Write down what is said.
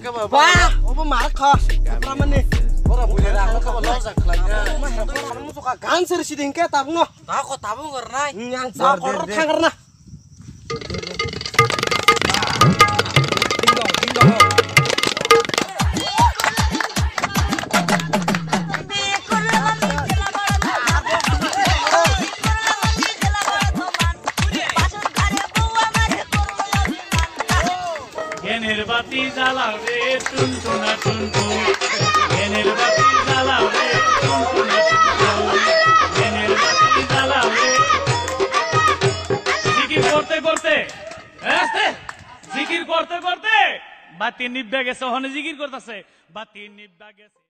Wah, apa marah kah? Apa nih? Orang boleh rakyat kalau lo zaklanya. Mah itu kamu suka ganser sih dingke tabung no. Aku tabung karena Yang sakor karena. বাতি জ্বালাও রে টুনটুনা টুনটুন এনের বাতি জ্বালাও রে টুনটুনা টুনটুন এনের বাতি জ্বালাও রে জিকির করতে করতে জিকির করতে করতে বাতি নিভে গেছে ওখানে জিকির করতেছে বাতি নিভে গেছে